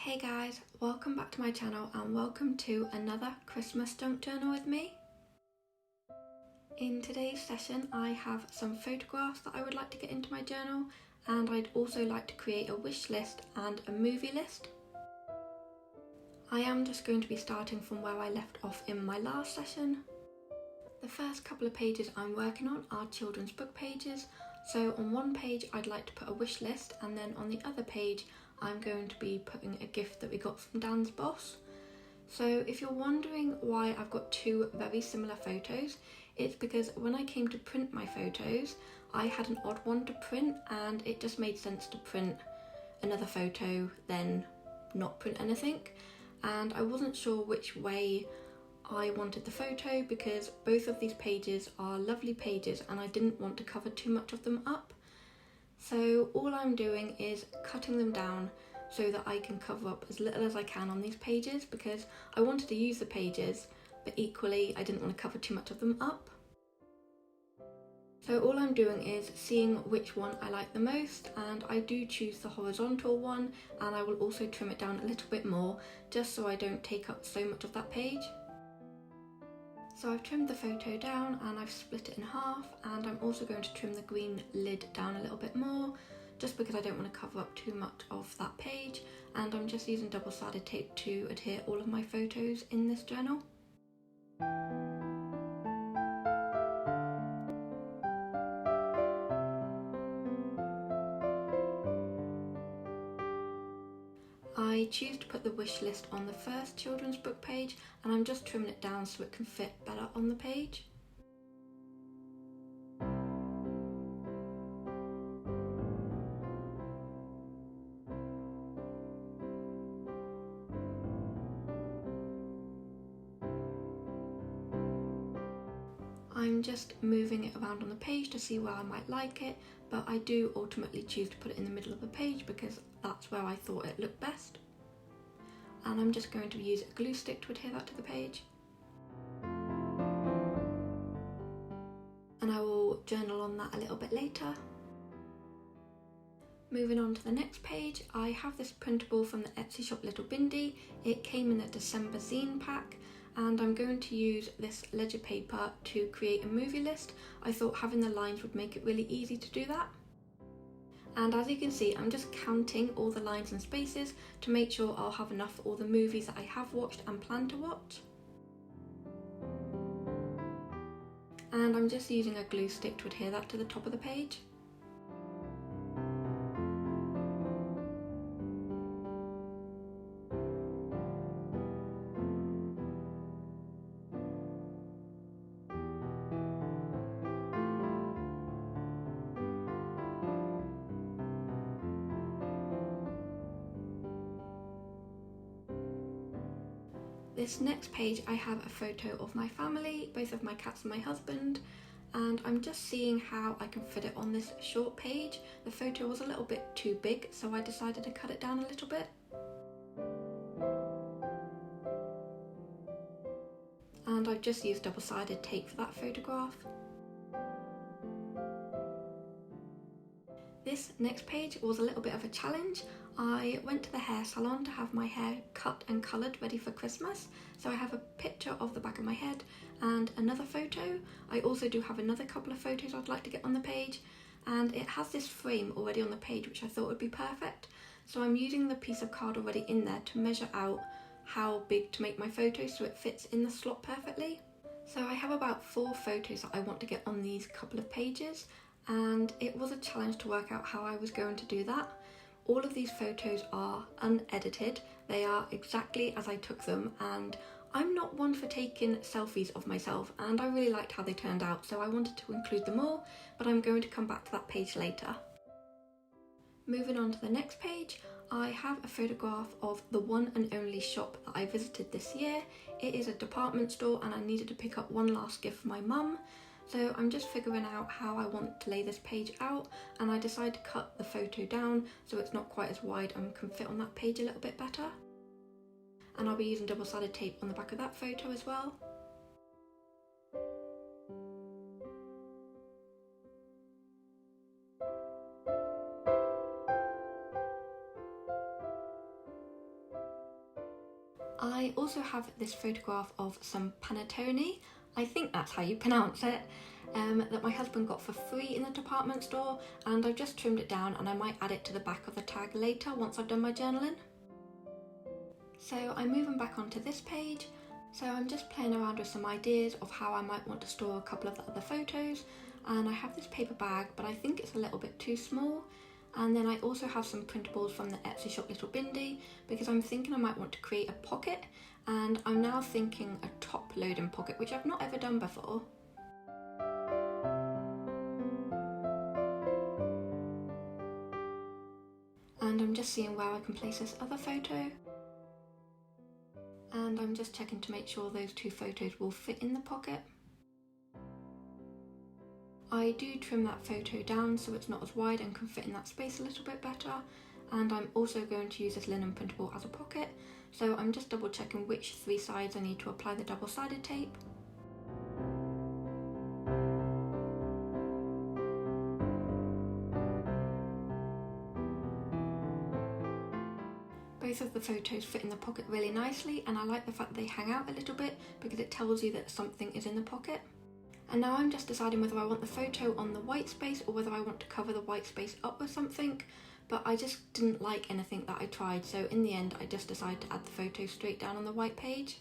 Hey guys, welcome back to my channel and welcome to another Christmas junk journal with me. In today's session I have some photographs that I would like to get into my journal, and I'd also like to create a wish list and a movie list. I am just going to be starting from where I left off in my last session. The first couple of pages I'm working on are children's book pages, so on one page I'd like to put a wish list, and then on the other page I'm going to be putting a gift that we got from Dan's boss. So if you're wondering why I've got two very similar photos, it's because when I came to print my photos, I had an odd one to print and it just made sense to print another photo than not print anything. And I wasn't sure which way I wanted the photo because both of these pages are lovely pages and I didn't want to cover too much of them up. So all I'm doing is cutting them down so that I can cover up as little as I can on these pages, because I wanted to use the pages but equally I didn't want to cover too much of them up. So all I'm doing is seeing which one I like the most, and I do choose the horizontal one, and I will also trim it down a little bit more just so I don't take up so much of that page. So I've trimmed the photo down and I've split it in half, and I'm also going to trim the green lid down a little bit more just because I don't want to cover up too much of that page, and I'm just using double-sided tape to adhere all of my photos in this journal. I choose to put the wish list on the first children's book page, and I'm just trimming it down so it can fit better on the page. I'm just moving it around on the page to see where I might like it, but I do ultimately choose to put it in the middle of the page because that's where I thought it looked best. And I'm just going to use a glue stick to adhere that to the page. And I will journal on that a little bit later. Moving on to the next page, I have this printable from the Etsy shop Little Bindi. It came in the December zine pack, and I'm going to use this ledger paper to create a movie list. I thought having the lines would make it really easy to do that. And as you can see, I'm just counting all the lines and spaces to make sure I'll have enough for all the movies that I have watched and plan to watch. And I'm just using a glue stick to adhere that to the top of the page. This next page I have a photo of my family, both of my cats and my husband, and I'm just seeing how I can fit it on this short page. The photo was a little bit too big, so I decided to cut it down a little bit. And I've just used double-sided tape for that photograph. This next page was a little bit of a challenge. I went to the hair salon to have my hair cut and coloured ready for Christmas. So I have a picture of the back of my head and another photo. I also do have another couple of photos I'd like to get on the page, and it has this frame already on the page which I thought would be perfect. So I'm using the piece of card already in there to measure out how big to make my photo so it fits in the slot perfectly. So I have about 4 photos that I want to get on these couple of pages, and it was a challenge to work out how I was going to do that. All of these photos are unedited, they are exactly as I took them, and I'm not one for taking selfies of myself, and I really liked how they turned out, so I wanted to include them all, but I'm going to come back to that page later. Moving on to the next page, I have a photograph of the one and only shop that I visited this year. It is a department store and I needed to pick up one last gift for my mum. So I'm just figuring out how I want to lay this page out, and I decided to cut the photo down so it's not quite as wide and can fit on that page a little bit better. And I'll be using double-sided tape on the back of that photo as well. I also have this photograph of some panettone, I think that's how you pronounce it, that my husband got for free in the department store, and I've just trimmed it down and I might add it to the back of the tag later once I've done my journaling. So I'm moving back onto this page, so I'm just playing around with some ideas of how I might want to store a couple of the other photos, and I have this paper bag but I think it's a little bit too small. And then I also have some printables from the Etsy shop Little Bindi because I'm thinking I might want to create a pocket, and I'm now thinking a top loading pocket, which I've not ever done before. And I'm just seeing where I can place this other photo. And I'm just checking to make sure those two photos will fit in the pocket. I do trim that photo down so it's not as wide and can fit in that space a little bit better, and I'm also going to use this linen printable as a pocket, so I'm just double checking which 3 sides I need to apply the double-sided tape. Both of the photos fit in the pocket really nicely, and I like the fact they hang out a little bit because it tells you that something is in the pocket. And now I'm just deciding whether I want the photo on the white space or whether I want to cover the white space up with something, but I just didn't like anything that I tried, so in the end I just decided to add the photo straight down on the white page.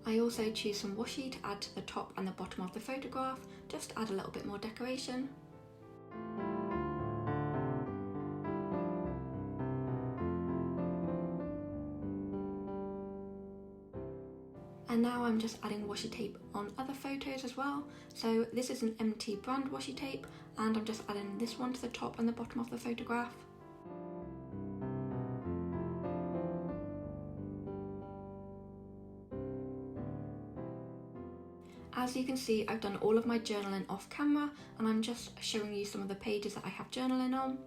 I also choose some washi to add to the top and the bottom of the photograph, just to add a little bit more decoration. And now I'm just adding washi tape on other photos as well. So this is an MT brand washi tape, and I'm just adding this one to the top and the bottom of the photograph. As you can see, I've done all of my journaling off camera, and I'm just showing you some of the pages that I have journaling on.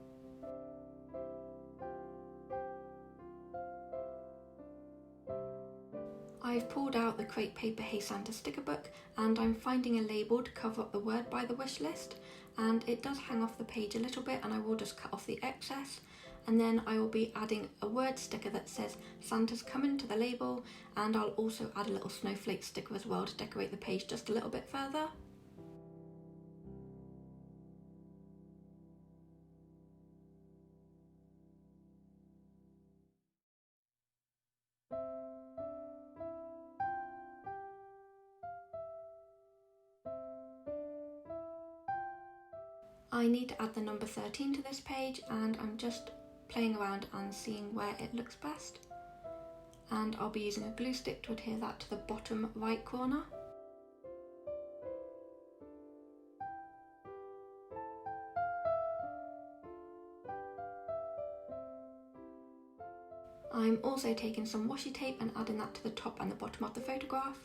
I've pulled out the Crepe Paper Hey Santa sticker book, and I'm finding a label to cover up the word by the wish list, and it does hang off the page a little bit, and I will just cut off the excess, and then I will be adding a word sticker that says Santa's coming to the label, and I'll also add a little snowflake sticker as well to decorate the page just a little bit further. I need to add the number 13 to this page, and I'm just playing around and seeing where it looks best. And I'll be using a glue stick to adhere that to the bottom right corner. I'm also taking some washi tape and adding that to the top and the bottom of the photograph.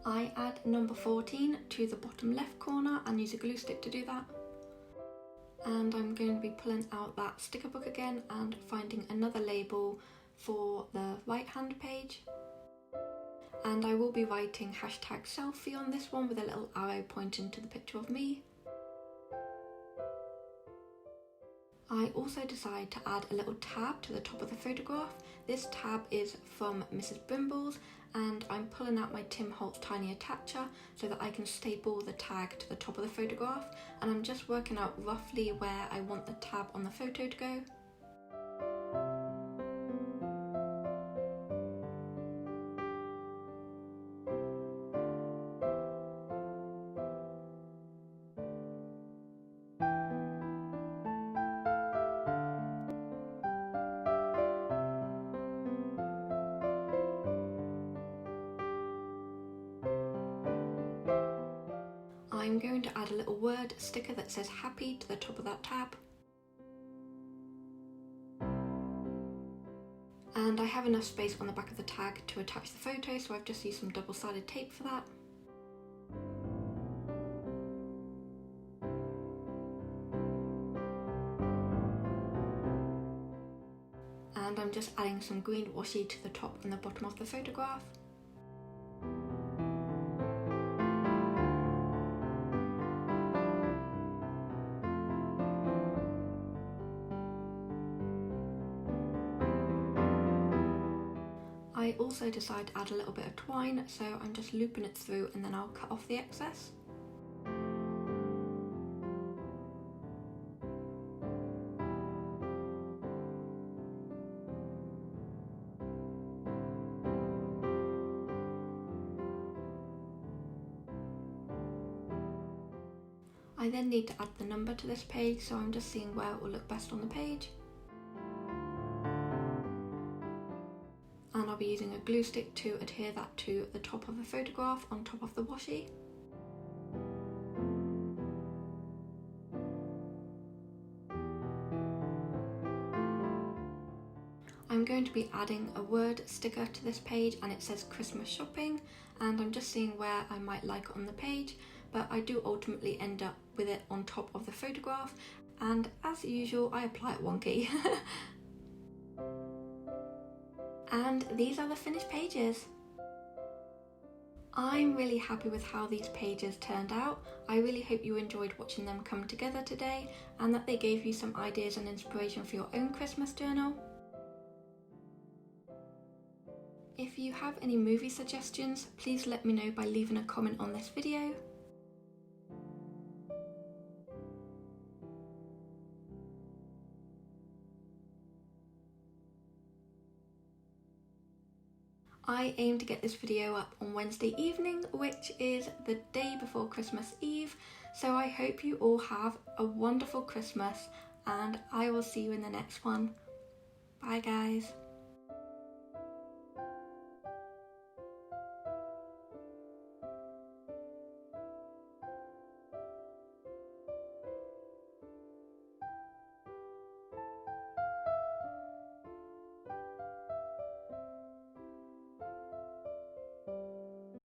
I add number 14 to the bottom left corner and use a glue stick to do that. And I'm going to be pulling out that sticker book again and finding another label for the right hand page. And I will be writing #selfie on this one with a little arrow pointing to the picture of me. I also decided to add a little tab to the top of the photograph. This tab is from Mrs. Brimbles, and I'm pulling out my Tim Holtz tiny attacher so that I can staple the tag to the top of the photograph, and I'm just working out roughly where I want the tab on the photo to go. I'm going to add a little word sticker that says happy to the top of that tab. And I have enough space on the back of the tag to attach the photo, so I've just used some double-sided tape for that. and I'm just adding some green washi to the top and the bottom of the photograph. I also decided to add a little bit of twine, so I'm just looping it through and then I'll cut off the excess. I then need to add the number to this page, so I'm just seeing where it will look best on the page. And I'll be using a glue stick to adhere that to the top of the photograph on top of the washi. I'm going to be adding a word sticker to this page, and it says Christmas shopping, and I'm just seeing where I might like it on the page, but I do ultimately end up with it on top of the photograph, and as usual I apply it wonky. And these are the finished pages. I'm really happy with how these pages turned out. I really hope you enjoyed watching them come together today, and that they gave you some ideas and inspiration for your own Christmas journal. If you have any movie suggestions, please let me know by leaving a comment on this video. I aim to get this video up on Wednesday evening, which is the day before Christmas Eve, so I hope you all have a wonderful Christmas, and I will see you in the next one. Bye guys.